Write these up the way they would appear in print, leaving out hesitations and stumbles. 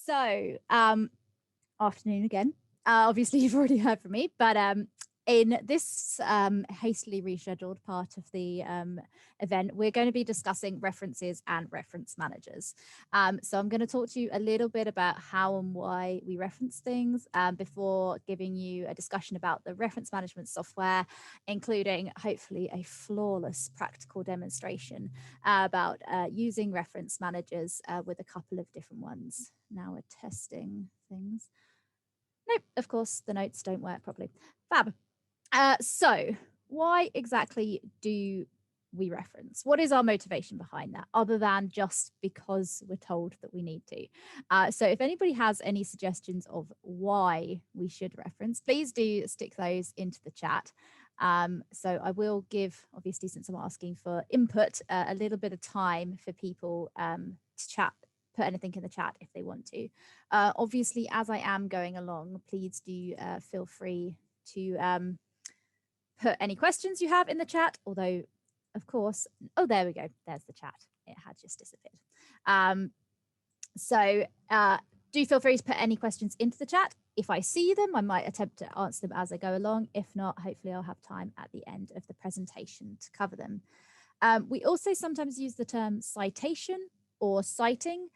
So, afternoon again. Obviously, you've already heard from me, but in this hastily rescheduled part of the event, we're going to be discussing references and reference managers. So I'm going to talk to you a little bit about how and why we reference things before giving you a discussion about the reference management software, including hopefully a flawless practical demonstration about using reference managers with a couple of different ones. Now we're testing things. Nope, of course, the notes don't work properly. Fab. So why exactly do we reference? What is our motivation behind that, other than just because we're told that we need to? So if anybody has any suggestions of why we should reference, please do stick those into the chat. So I will give, obviously, since I'm asking for input, a little bit of time for people to chat. Put anything in the chat if they want to. Obviously, as I am going along, please do feel free to put any questions you have in the chat, although, of course, oh, there we go. There's the chat. It had just disappeared. So do feel free to put any questions into the chat. If I see them, I might attempt to answer them as I go along. If not, hopefully I'll have time at the end of the presentation to cover them. We also sometimes use the term citation or citing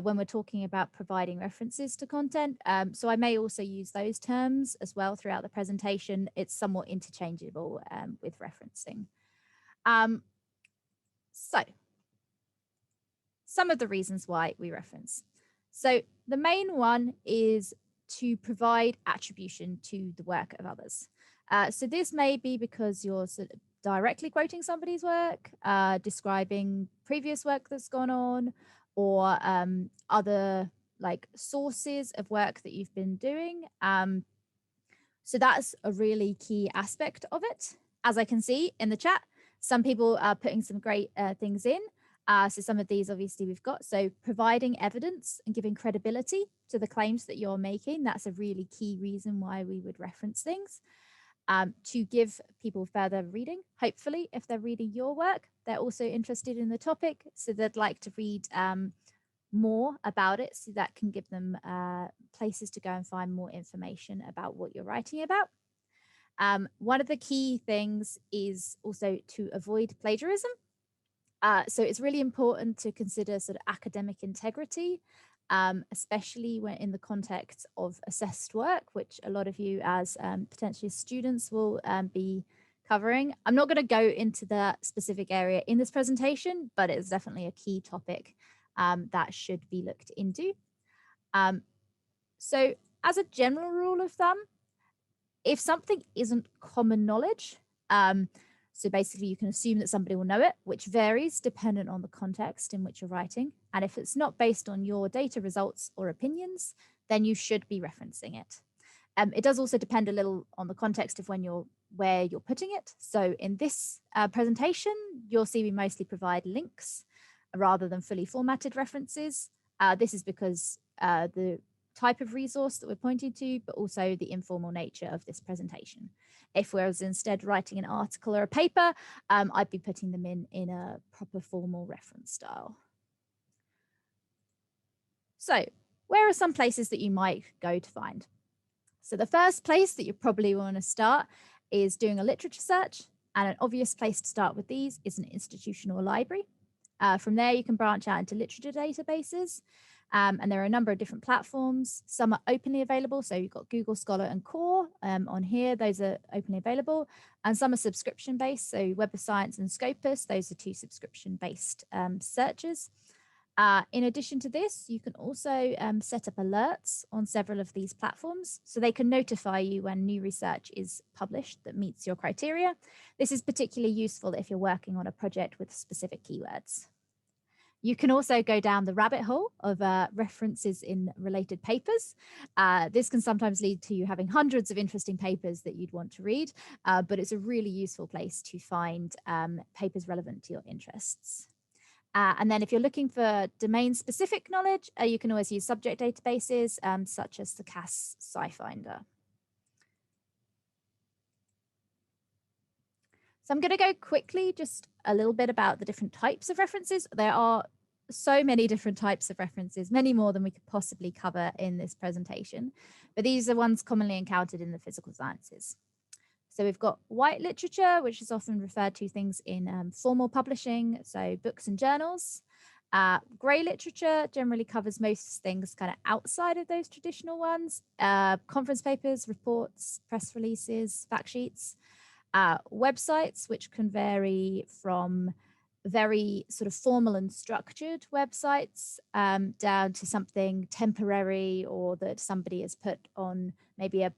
when we're talking about providing references to content. So I may also use those terms as well throughout the presentation. It's somewhat interchangeable with referencing. So some of the reasons why we reference. So the main one is to provide attribution to the work of others. So this may be because you're sort of directly quoting somebody's work, describing previous work that's gone on, or other like sources of work that you've been doing. So that's a really key aspect of it. As I can see in the chat, some people are putting some great things in. So some of these obviously we've got. So providing evidence and giving credibility to the claims that you're making, that's a really key reason why we would reference things. To give people further reading. Hopefully, if they're reading your work, they're also interested in the topic, so they'd like to read more about it, so that can give them places to go and find more information about what you're writing about. One of the key things is also to avoid plagiarism. So it's really important to consider sort of academic integrity, especially when in the context of assessed work, which a lot of you as potentially students will be covering. I'm not going to go into that specific area in this presentation, but it's definitely a key topic that should be looked into. So as a general rule of thumb, if something isn't common knowledge, so basically you can assume that somebody will know it, which varies dependent on the context in which you're writing. And if it's not based on your data results or opinions, then you should be referencing it. It does also depend a little on the context of where you're putting it. So in this presentation, you'll see we mostly provide links rather than fully formatted references. This is because the type of resource that we're pointing to, but also the informal nature of this presentation. If we was instead writing an article or a paper, I'd be putting them in a proper formal reference style. So where are some places that you might go to find? So the first place that you probably want to start is doing a literature search, and an obvious place to start with these is an institutional library. From there, you can branch out into literature databases. And there are a number of different platforms. Some are openly available. So you've got Google Scholar and Core on here. Those are openly available. And some are subscription-based. So Web of Science and Scopus, those are two subscription-based searches. In addition to this, you can also set up alerts on several of these platforms, so they can notify you when new research is published that meets your criteria. This is particularly useful if you're working on a project with specific keywords. You can also go down the rabbit hole of references in related papers. This can sometimes lead to you having hundreds of interesting papers that you'd want to read, but it's a really useful place to find papers relevant to your interests. And then if you're looking for domain-specific knowledge, you can always use subject databases such as the CAS SciFinder. So I'm going to go quickly just a little bit about the different types of references. There are so many different types of references, many more than we could possibly cover in this presentation, but these are ones commonly encountered in the physical sciences. So we've got white literature, which is often referred to things in formal publishing, so books and journals. Grey literature generally covers most things kind of outside of those traditional ones, conference papers, reports, press releases, fact sheets, websites, which can vary from very sort of formal and structured websites down to something temporary or that somebody has put on maybe a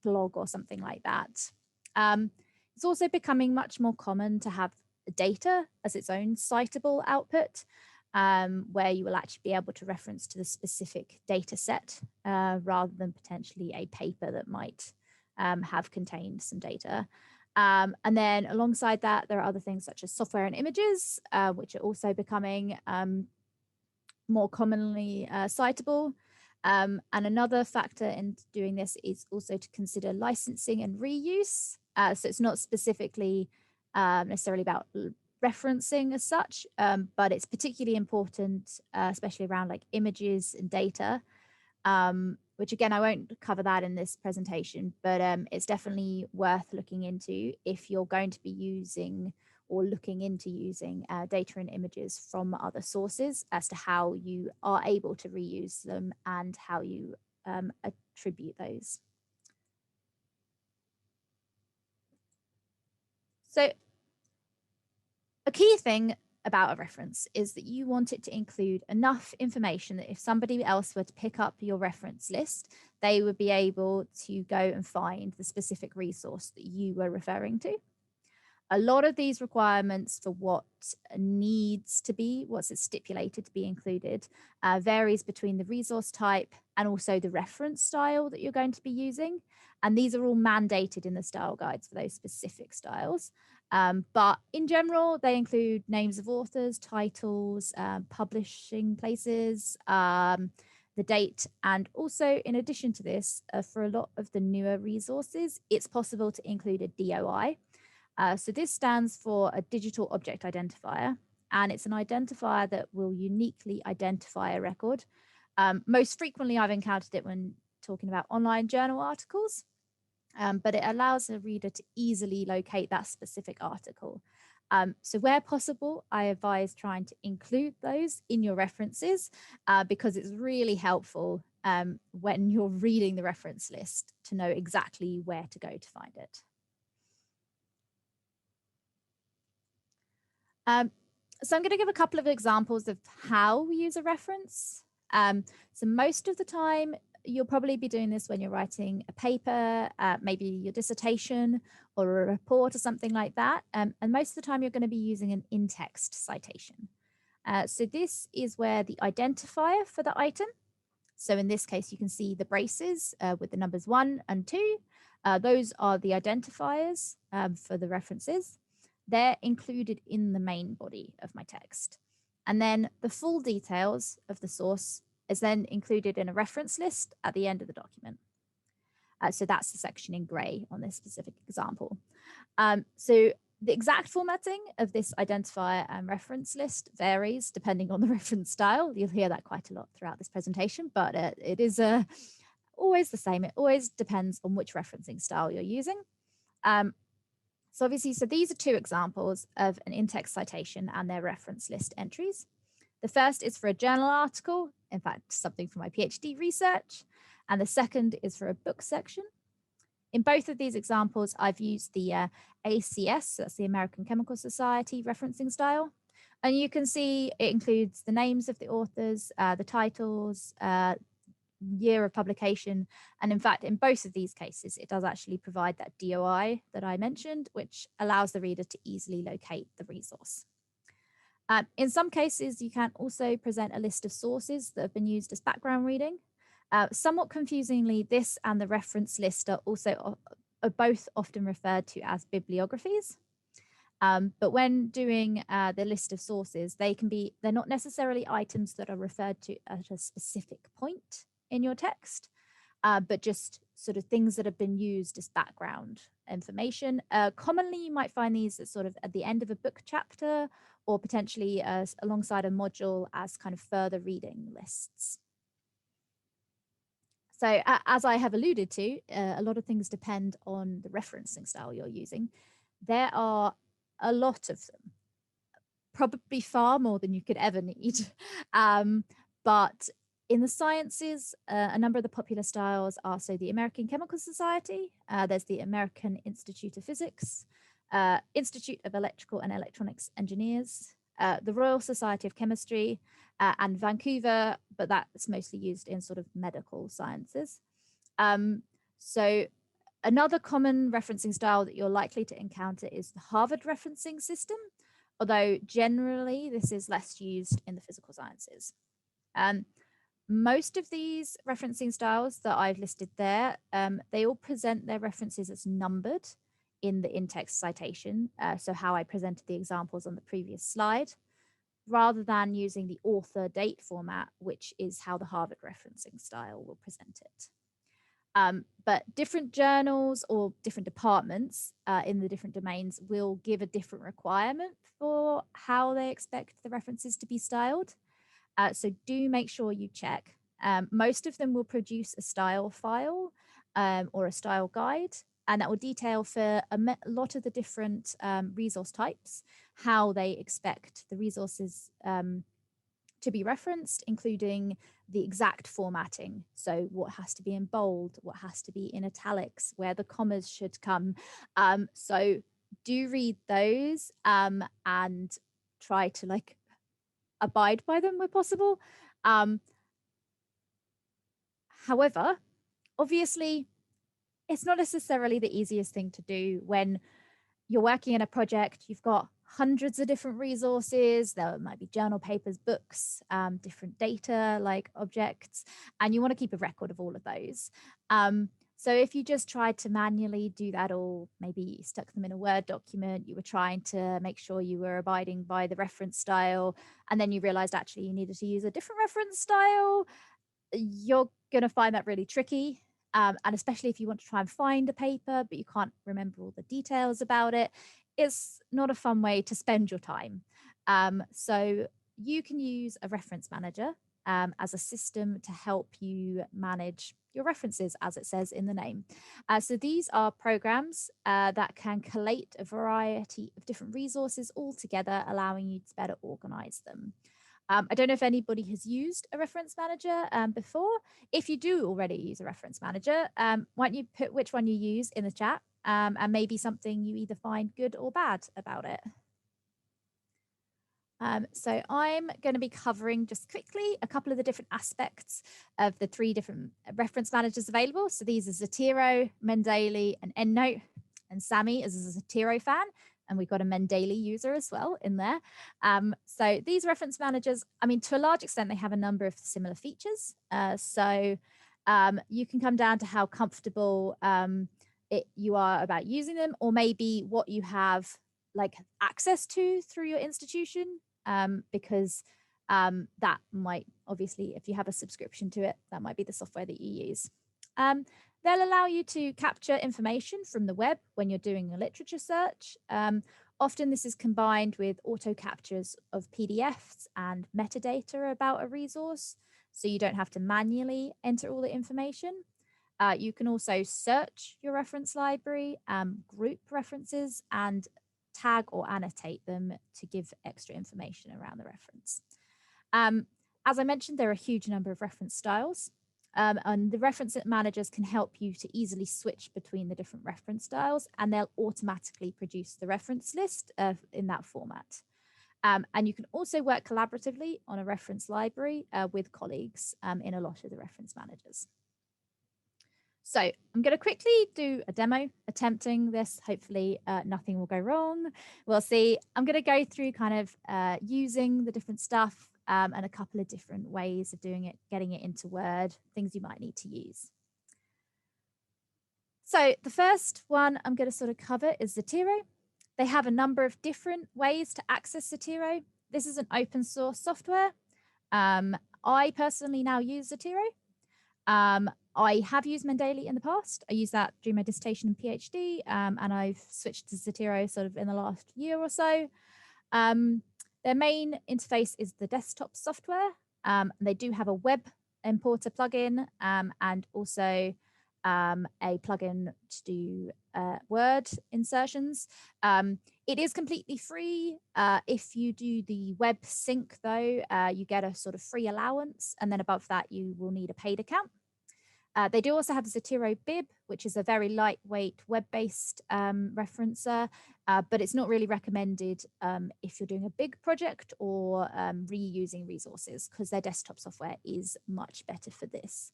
blog or something like that. It's also becoming much more common to have data as its own citable output, where you will actually be able to reference to the specific data set rather than potentially a paper that might have contained some data. And then alongside that, there are other things such as software and images, which are also becoming more commonly citable. And another factor in doing this is also to consider licensing and reuse. So it's not specifically necessarily about referencing as such, but it's particularly important, especially around like images and data, which again, I won't cover that in this presentation, but it's definitely worth looking into if you're going to be using or looking into using data and images from other sources as to how you are able to reuse them and how you attribute those. So a key thing about a reference is that you want it to include enough information that if somebody else were to pick up your reference list, they would be able to go and find the specific resource that you were referring to. A lot of these requirements for what needs to be, what's stipulated to be included, varies between the resource type and also the reference style that you're going to be using. And these are all mandated in the style guides for those specific styles. But in general, they include names of authors, titles, publishing places, the date. And also, in addition to this, for a lot of the newer resources, it's possible to include a DOI. So this stands for a digital object identifier, and it's an identifier that will uniquely identify a record. Most frequently, I've encountered it when talking about online journal articles, but it allows a reader to easily locate that specific article. So where possible, I advise trying to include those in your references because it's really helpful when you're reading the reference list to know exactly where to go to find it. So I'm going to give a couple of examples of how we use a reference. So most of the time, you'll probably be doing this when you're writing a paper, maybe your dissertation or a report or something like that. And most of the time, you're going to be using an in-text citation. So this is where the identifier for the item. So in this case, you can see the braces with the numbers 1 and 2. Those are the identifiers for the references. They're included in the main body of my text. And then the full details of the source is then included in a reference list at the end of the document. So that's the section in gray on this specific example. So the exact formatting of this identifier and reference list varies depending on the reference style. You'll hear that quite a lot throughout this presentation, but it is always the same. It always depends on which referencing style you're using. So obviously, so these are two examples of an in-text citation and their reference list entries. The first is for a journal article, in fact, something from my PhD research, and the second is for a book section. In both of these examples, I've used the ACS, so that's the American Chemical Society referencing style. And you can see it includes the names of the authors, the titles, year of publication. And in fact, in both of these cases, it does actually provide that DOI that I mentioned, which allows the reader to easily locate the resource. In some cases, you can also present a list of sources that have been used as background reading. Somewhat confusingly, this and the reference list are both often referred to as bibliographies. But when doing the list of sources, they're not necessarily items that are referred to at a specific point in your text, but just sort of things that have been used as background information. Commonly, you might find these at sort of at the end of a book chapter or potentially alongside a module as kind of further reading lists. So as I have alluded to, a lot of things depend on the referencing style you're using. There are a lot of them, probably far more than you could ever need. But in the sciences, a number of the popular styles are, so the American Chemical Society, there's the American Institute of Physics, Institute of Electrical and Electronics Engineers, the Royal Society of Chemistry, and Vancouver, but that's mostly used in sort of medical sciences. So another common referencing style that you're likely to encounter is the Harvard referencing system, although generally this is less used in the physical sciences. Most of these referencing styles that I've listed there, they all present their references as numbered in the in-text citation, so how I presented the examples on the previous slide, rather than using the author date format, which is how the Harvard referencing style will present it. But different journals or different departments in the different domains will give a different requirement for how they expect the references to be styled. So do make sure you check. Most of them will produce a style file or a style guide, and that will detail for a lot of the different resource types, how they expect the resources to be referenced, including the exact formatting. So what has to be in bold, what has to be in italics, where the commas should come. So do read those and try to like abide by them where possible. However, obviously, it's not necessarily the easiest thing to do when you're working in a project. You've got hundreds of different resources. There might be journal papers, books, different data like objects, and you want to keep a record of all of those. So if you just tried to manually do that all, maybe you stuck them in a Word document, you were trying to make sure you were abiding by the reference style, and then you realized actually you needed to use a different reference style, you're going to find that really tricky. And especially if you want to try and find a paper, but you can't remember all the details about it, it's not a fun way to spend your time. So you can use a reference manager as a system to help you manage your references, as it says in the name. So these are programs that can collate a variety of different resources all together, allowing you to better organize them. I don't know if anybody has used a reference manager before. If you do already use a reference manager, why don't you put which one you use in the chat, and maybe something you either find good or bad about it. So I'm going to be covering just quickly a couple of the different aspects of the 3 different reference managers available. So these are Zotero, Mendeley, and Endnote. And Sammy is a Zotero fan, and we've got a Mendeley user as well in there. So these reference managers, I mean, to a large extent, they have a number of similar features. So you can come down to how comfortable you are about using them, or maybe what you have like access to through your institution, because that might, obviously, if you have a subscription to it, that might be the software that you use. They'll allow you to capture information from the web when you're doing a literature search. Often this is combined with auto captures of PDFs and metadata about a resource, so you don't have to manually enter all the information. You can also search your reference library, group references, and tag or annotate them to give extra information around the reference. As I mentioned, there are a huge number of reference styles. And the reference managers can help you to easily switch between the different reference styles, and they'll automatically produce the reference list in that format. And you can also work collaboratively on a reference library with colleagues in a lot of the reference managers. So I'm going to quickly do a demo attempting this. Hopefully nothing will go wrong. We'll see. I'm going to go through kind of using the different stuff and a couple of different ways of doing it, getting it into Word, things you might need to use. So the first one I'm going to sort of cover is Zotero. They have a number of different ways to access Zotero. This is an open source software. I personally now use Zotero. I have used Mendeley in the past. I used that during my dissertation and PhD, and I've switched to Zotero sort of in the last year or so. Their main interface is the desktop software. They do have a web importer plugin and also a plugin to do Word insertions. It is completely free. If you do the web sync, though, you get a sort of free allowance, and then above that, you will need a paid account. They do also have Zotero Bib, which is a very lightweight web-based referencer, but it's not really recommended if you're doing a big project or reusing resources, because their desktop software is much better for this.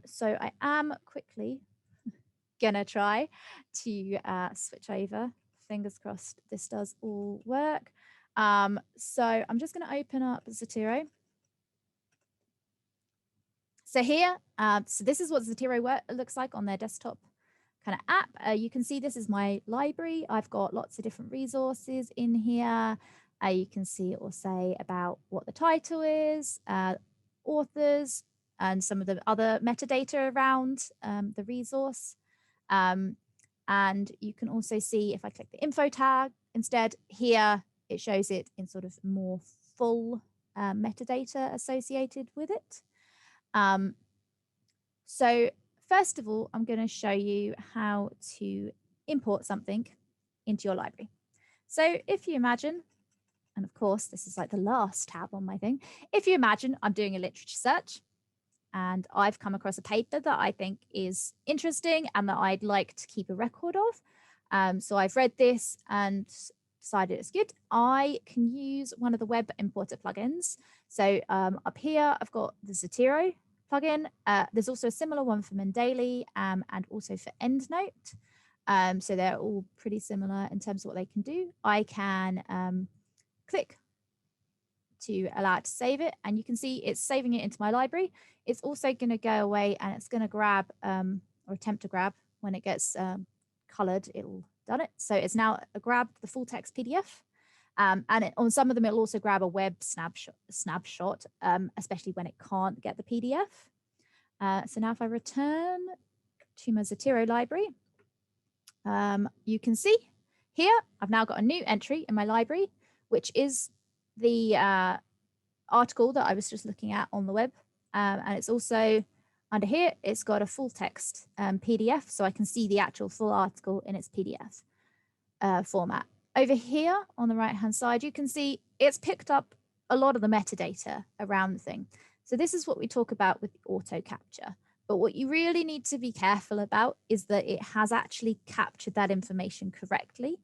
So I am quickly gonna try to switch over. Fingers crossed this does all work. So I'm just gonna open up Zotero. So here, so this is what Zotero looks like on their desktop kind of app. You can see this is my library. I've got lots of different resources in here. You can see it will say about what the title is, authors, and some of the other metadata around the resource. And you can also see, if I click the info tag instead, here it shows it in sort of more full metadata associated with it. So first of all, I'm going to show you how to import something into your library. So if you imagine, and of course, this is like the last tab on my thing. If you imagine I'm doing a literature search and I've come across a paper that I think is interesting and that I'd like to keep a record of. So I've read this and decided it's good. I can use one of the web importer plugins. So up here, I've got the Zotero plugin. There's also a similar one for Mendeley and also for Endnote. So they're all pretty similar in terms of what they can do. I can click to allow it to save it, and you can see it's saving it into my library. It's also going to go away and it's going to grab or attempt to grab when it gets colored, it'll done it. So it's now grabbed the full text PDF. And on some of them, it'll also grab a web snapshot, especially when it can't get the PDF. So now if I return to my Zotero library, you can see here, I've now got a new entry in my library, which is the article that I was just looking at on the web. And it's also under here, it's got a full text PDF, so I can see the actual full article in its PDF format. Over here on the right-hand side, you can see it's picked up a lot of the metadata around the thing. So this is what we talk about with auto capture. But what you really need to be careful about is that it has actually captured that information correctly.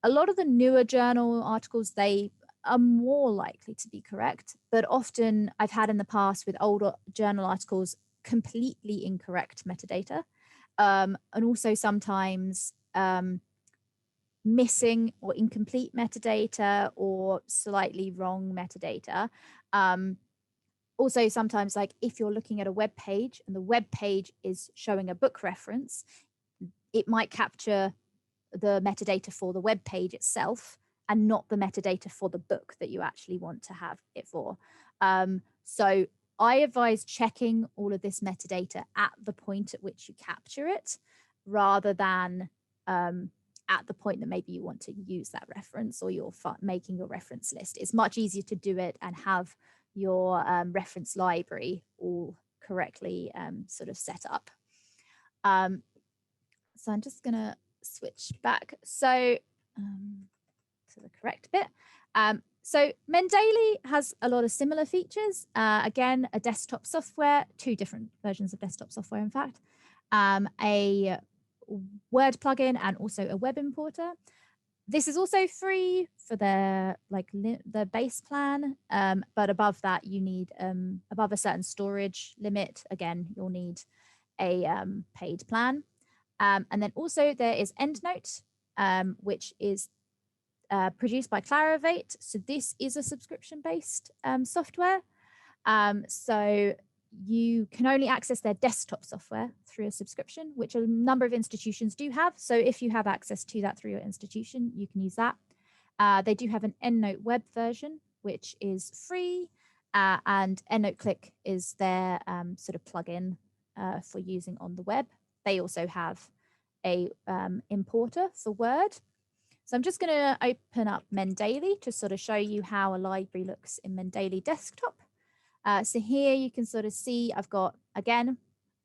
A lot of the newer journal articles, they are more likely to be correct, but often I've had in the past with older journal articles completely incorrect metadata, and also sometimes missing or incomplete metadata or slightly wrong metadata. Also sometimes, like if you're looking at a web page and the web page is showing a book reference, it might capture the metadata for the web page itself and not the metadata for the book that you actually want to have it for. So I advise checking all of this metadata at the point at which you capture it, rather than at the point that maybe you want to use that reference or you're making your reference list. It's much easier to do it and have your reference library all correctly sort of set up. So I'm just gonna switch back. So to the correct bit. So Mendeley has a lot of similar features. Again, a desktop software, two different versions of desktop software, in fact, a Word plugin and also a web importer. This is also free for their the base plan, but above that you need above a certain storage limit, again you'll need a paid plan. And then also there is Endnote, which is produced by Clarivate. So this is a subscription-based software. So you can only access their desktop software through a subscription, which a number of institutions do have. So if you have access to that through your institution, you can use that. They do have an Endnote web version, which is free, and Endnote Click is their sort of plugin for using on the web. They also have a importer for Word. So I'm just going to open up Mendeley to sort of show you how a library looks in Mendeley desktop. So here you can sort of see I've got, again,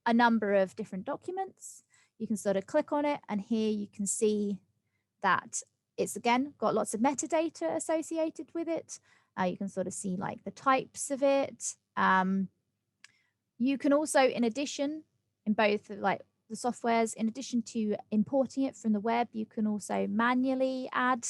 a number of different documents. You can sort of click on it, and here you can see that it's, again, got lots of metadata associated with it. You can sort of see like the types of it. You can also, in addition, in both like the softwares, in addition to importing it from the web, you can also manually add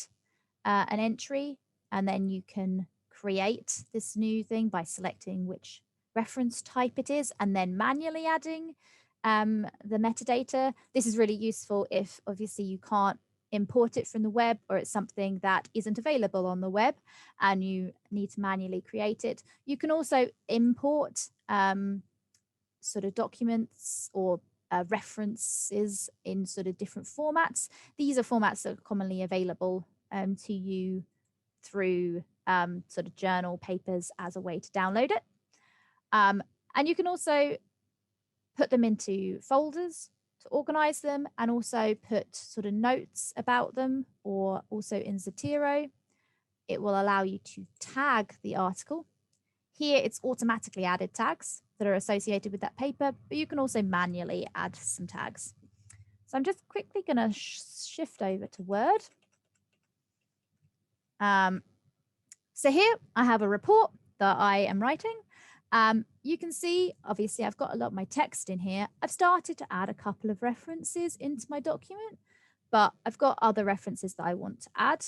an entry, and then you can create this new thing by selecting which reference type it is and then manually adding the metadata. This is really useful if obviously you can't import it from the web, or it's something that isn't available on the web and you need to manually create it. You can also import sort of documents or references in sort of different formats. These are formats that are commonly available to you through sort of journal papers as a way to download it. And you can also put them into folders to organize them, and also put sort of notes about them, or also in Zotero. It will allow you to tag the article. Here it's automatically added tags that are associated with that paper, but you can also manually add some tags. So I'm just quickly going to shift over to Word. So here I have a report that I am writing. You can see, obviously, I've got a lot of my text in here. I've started to add a couple of references into my document, but I've got other references that I want to add.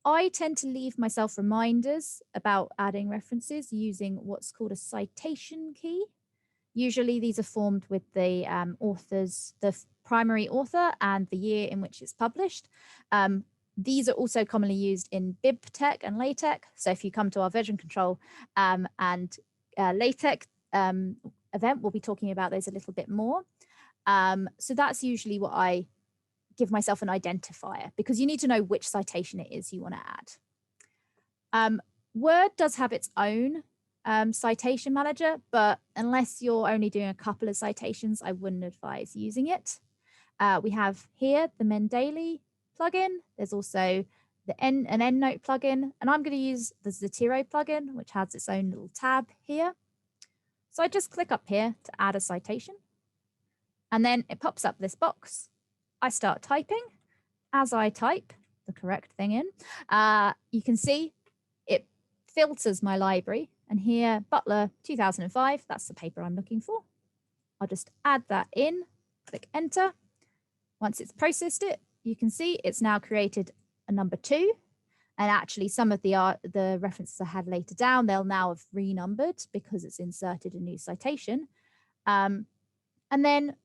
I tend to leave myself reminders about adding references using what's called a citation key. Usually these are formed with the the primary author and the year in which it's published. These are also commonly used in BibTeX and LaTeX. So if you come to our version control and LaTeX event, we'll be talking about those a little bit more. So that's usually what I give myself an identifier, because you need to know which citation it is you want to add. Word does have its own citation manager, but unless you're only doing a couple of citations, I wouldn't advise using it. We have here the Mendeley plugin. There's also an Endnote plugin, and I'm going to use the Zotero plugin, which has its own little tab here. So I just click up here to add a citation, and then it pops up this box. I start typing. As I type the correct thing in, you can see it filters my library. And here, Butler 2005, that's the paper I'm looking for. I'll just add that in, click enter. Once it's processed it, you can see it's now created a number 2. And actually some of the references I had later down, they'll now have renumbered because it's inserted a new citation. And then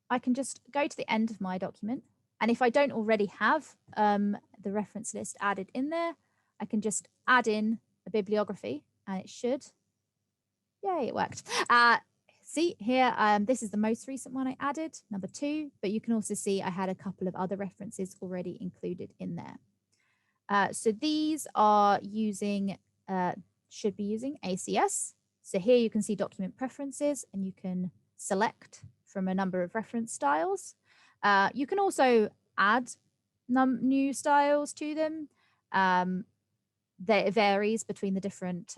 I can just go to the end of my document. And if I don't already have the reference list added in there, I can just add in a bibliography, and it should. Yay, it worked. See here, this is the most recent one I added, number 2, but you can also see I had a couple of other references already included in there. So these are using, should be using ACS. So here you can see document preferences, and you can select from a number of reference styles. You can also add new styles to them. It varies between the different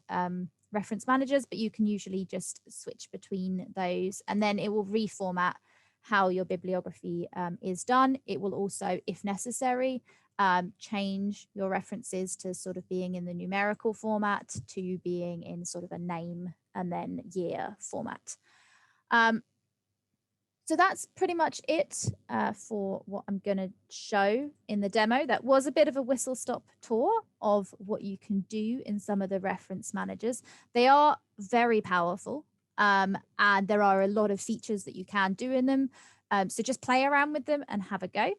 reference managers, but you can usually just switch between those, and then it will reformat how your bibliography is done. It will also, if necessary, change your references to sort of being in the numerical format to being in sort of a name and then year format. So that's pretty much it for what I'm going to show in the demo. That was a bit of a whistle-stop tour of what you can do in some of the reference managers. They are very powerful, and there are a lot of features that you can do in them. So just play around with them and have a go.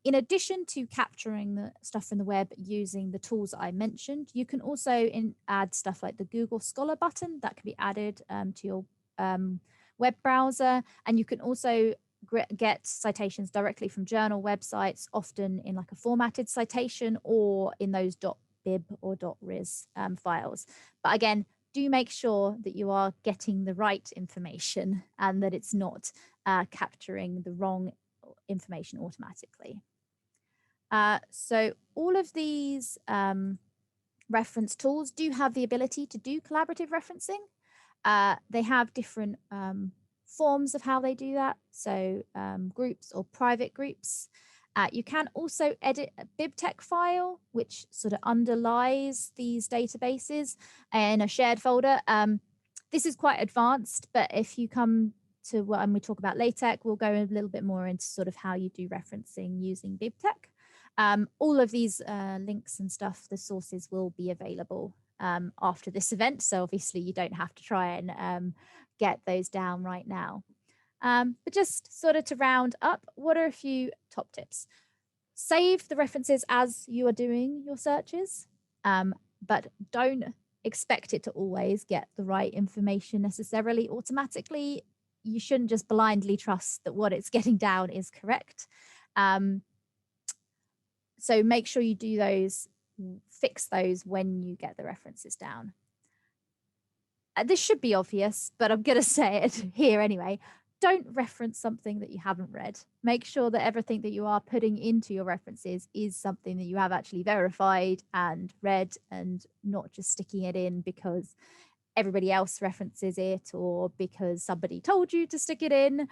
In addition to capturing the stuff from the web using the tools that I mentioned, you can also add stuff like the Google Scholar button that can be added to your web browser, and you can also get citations directly from journal websites, often in like a formatted citation or in those .bib or .ris files. But again, do make sure that you are getting the right information and that it's not capturing the wrong information automatically. So all of these reference tools do have the ability to do collaborative referencing. They have different forms of how they do that. So groups or private groups. You can also edit a BibTeX file, which sort of underlies these databases in a shared folder. This is quite advanced, but if you come to when we talk about LaTeX, we'll go a little bit more into sort of how you do referencing using BibTeX. All of these links and stuff, the sources will be available after this event. So obviously you don't have to try and get those down right now. But just sort of to round up, what are a few top tips? Save the references as you are doing your searches, but don't expect it to always get the right information necessarily automatically. You shouldn't just blindly trust that what it's getting down is correct. So make sure you do those, fix those when you get the references down. This should be obvious, but I'm going to say it here anyway. Don't reference something that you haven't read. Make sure that everything that you are putting into your references is something that you have actually verified and read, and not just sticking it in because everybody else references it or because somebody told you to stick it in.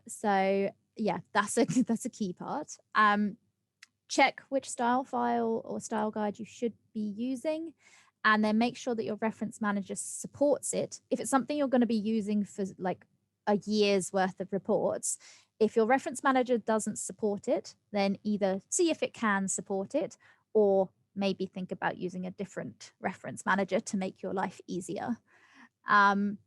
So yeah, that's a key part. Check which style file or style guide you should be using, and then make sure that your reference manager supports it. If it's something you're going to be using for like a year's worth of reports, if your reference manager doesn't support it, then either see if it can support it, or maybe think about using a different reference manager to make your life easier. And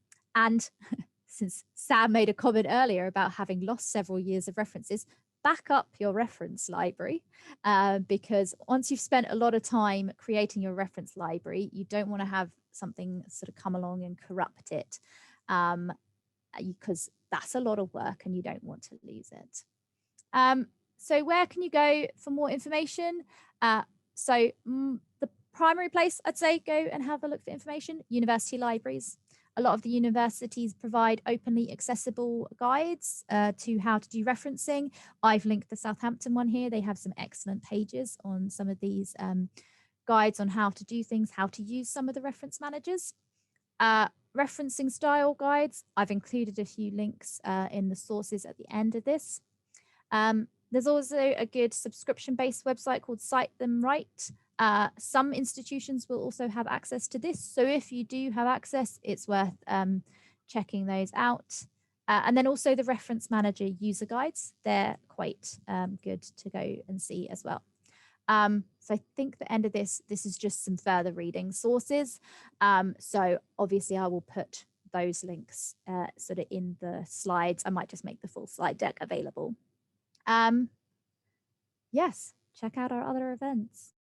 since Sam made a comment earlier about having lost several years of references, back up your reference library, because once you've spent a lot of time creating your reference library, you don't want to have something sort of come along and corrupt it, because that's a lot of work and you don't want to lose it. So where can you go for more information? So the primary place I'd say go and have a look for information, university libraries. A lot of the universities provide openly accessible guides to how to do referencing. I've linked the Southampton one here. They have some excellent pages on some of these guides on how to do things, how to use some of the reference managers. Referencing style guides, I've included a few links in the sources at the end of this. There's also a good subscription-based website called Cite Them Right. Some institutions will also have access to this. So if you do have access, it's worth checking those out. And then also the reference manager user guides. They're quite good to go and see as well. So I think the end of this is just some further reading sources. So obviously I will put those links sort of in the slides. I might just make the full slide deck available. Yes, check out our other events.